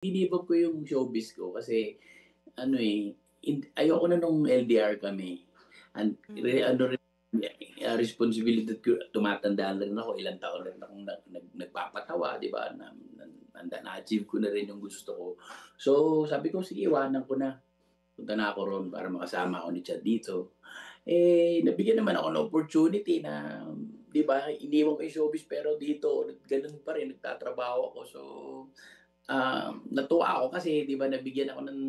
Ginibag ko yung showbiz ko kasi ano, eh, ayoko na nung LDR kami. Hmm. Ano rin, responsibilidad ko, tumatanda na rin ako, ilang taon rin akong nagpapatawa, 'di ba, na-achieve ko na rin yung gusto ko. So, sabi ko, "Sige, iwanan ko na, punta na ako ro'n para makasama ako ni Chad dito." Eh, nabigyan naman ako ng opportunity na, 'di ba, iniwan ko yung showbiz pero dito gano'n pa rin, nagtatrabaho ako. So, natuwa ako kasi 'di ba nabigyan ako ng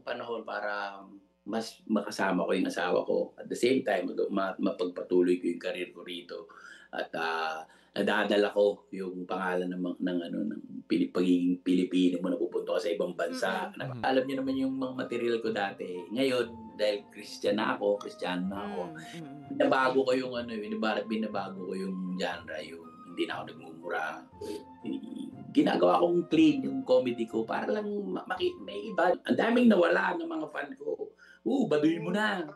panahon para mas makasama ko yung asawa ko. At the same time mapagpatuloy ko yung career ko rito at, nadadala ko yung pangalan ng ano, ng pagiging Pilipino mo na pupunta ka sa ibang bansa. Mm. Mhm. Alam niyo naman yung mga material ko dati. Ngayon dahil Christian na ako, Kristiyano na ako, Mm. binabago ko yung ano, binabago ko yung genre, yung hindi na ako nagmumura. Ginagawa kong clean yung comedy ko para lang may iba. Ang daming nawala ng mga fan ko. Baduy mo Oh. na.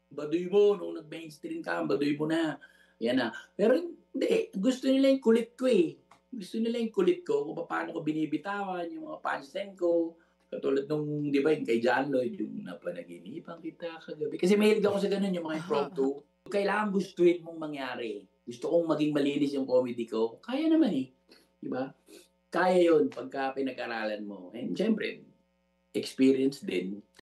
Baduy mo nung nag-mainstream ka, baduy mo na. Yan na. Pero hindi, gusto nila yung kulit ko eh. Gusto nila yung kulit ko kung paano ko binibitawan yung mga punchline ko. Katulad nung, di ba, yung kay John Lloyd, yung napanaginipan kita kagabi. Kasi mahilig ako sa ganun, yung mga impromptu. Kailangan gustuhin mong mangyari. Gusto kong maging malinis yung comedy ko. Kaya naman eh. Di ba? Kaya yun pagka pinag-aralan mo. And syempre, experience din.